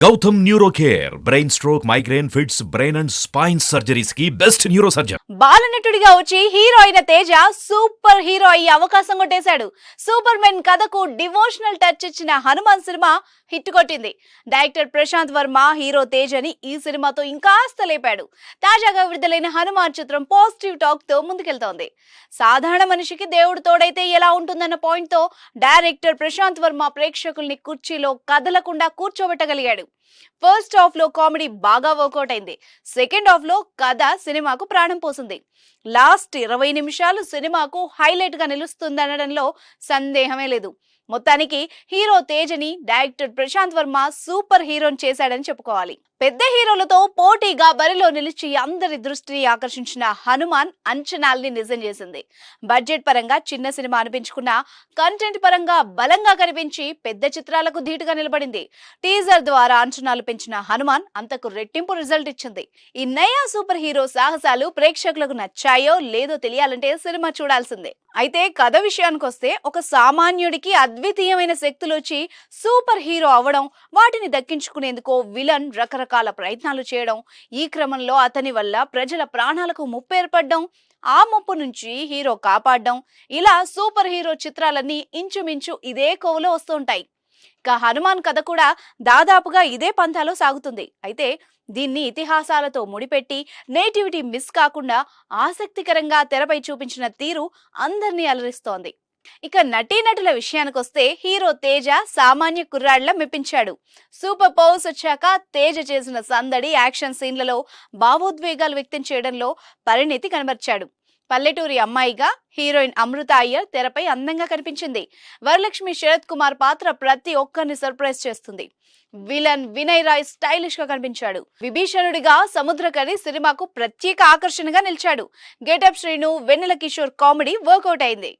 Gautam neuro care brain stroke migraine fits brain and spine surgeries కి best neuro surgeon. బాలనటుడిగా వచ్చి hero అయిన Teja super hero అయ్యి అవకాశం కొట్టేశాడు. సూపర్ మెన్ కథకు డివోషనల్ టచ్ ఇచ్చిన హనుమాన్ సినిమా హిట్ కొట్టింది. డైరెక్టర్ ప్రశాంత్ వర్మ హీరో తేజని ఈ సినిమాతో ఇంకాస్త లేపాడు. తాజాగా విడుదలైన హనుమాన్ చిత్రం పాజిటివ్ టాక్ తో ముందుకెళ్తోంది. సాధారణ మనిషికి దేవుడు తోడైతే ఎలా ఉంటుందన్న పాయింట్ తో డైరెక్టర్ ప్రశాంత్ వర్మ ప్రేక్షకుల్ని కుర్చీలో కదలకుండా కూర్చోబెట్టగలిగాడు. ఫస్ట్ హాఫ్ లో కామెడీ బాగా వర్కౌట్ అయింది. సెకండ్ హాఫ్ లో కథ సినిమాకు ప్రాణం పోసింది. లాస్ట్ 20 నిమిషాలు సినిమాకు హైలైట్ గా నిలుస్తుందనడంలో సందేహమే లేదు. మొత్తానికి హీరో తేజని డైరెక్టర్ ప్రశాంత్ వర్మ సూపర్ హీరోని చేశాడని చెప్పుకోవాలి. పెద్ద హీరోలతో పోటీగా బరిలో నిలిచి అందరి దృష్టిని ఆకర్షించిన హనుమాన్ అంచనాల్ని నిజం చేసింది. బడ్జెట్ పరంగా చిన్న సినిమా అనిపించుకున్న కంటెంట్ పరంగా బలంగా కనిపించి పెద్ద చిత్రాలకు ధీటుగా నిలబడింది. టీజర్ ద్వారా అంచనాలు పెంచిన హనుమాన్ అంతకు రెట్టింపు రిజల్ట్ ఇచ్చింది. ఈ నయా సూపర్ హీరో సాహసాలు ప్రేక్షకులకు నచ్చాయో లేదో తెలియాలంటే సినిమా చూడాల్సిందే. అయితే కథ విషయానికి వస్తే ఒక సామాన్యుడికి అద్వితీయమైన శక్తులు వచ్చి సూపర్ హీరో అవ్వడం, వాటిని దక్కించుకునేందుకు విలన్ రకరకాల ప్రయత్నాలు చేయడం, ఈ క్రమంలో అతని వల్ల ప్రజల ప్రాణాలకు ముప్పు ఏర్పడడం, ఆ ముప్పు నుంచి హీరో కాపాడడం, ఇలా సూపర్ హీరో చిత్రాలన్నీ ఇంచుమించు ఇదే కోవలో వస్తుంటాయి. ఇక హనుమాన్ కథ కూడా దాదాపుగా ఇదే పంథాలో సాగుతుంది. అయితే దీన్ని ఇతిహాసాలతో ముడిపెట్టి నేటివిటీ మిస్ కాకుండా ఆసక్తికరంగా తెరపై చూపించిన తీరు అందరినీ అలరిస్తోంది. ఇక నటీనటుల విషయానికొస్తే హీరో తేజ సామాన్య కుర్రాళ్ల మెప్పించాడు. సూపర్ పవర్స్ వచ్చాక తేజ చేసిన సందడి, యాక్షన్ సీన్లలో భావోద్వేగాలు వ్యక్తం చేయడంలో పరిణితి కనబర్చాడు. పల్లెటూరి అమ్మాయిగా హీరోయిన్ అమృత అయ్యర్ తెరపై అందంగా కనిపించింది. వరలక్ష్మి శరత్ కుమార్ పాత్ర ప్రతి ఒక్కరిని సర్ప్రైజ్ చేస్తుంది. విలన్ వినయ్ రాయ్ స్టైలిష్ గా కనిపించాడు. విభీషణుడిగా సముద్రకరి సినిమాకు ప్రత్యేక ఆకర్షణగా నిలిచాడు. గెటప్ శ్రీను, వెన్నెల కిషోర్ కామెడీ వర్కౌట్ అయింది.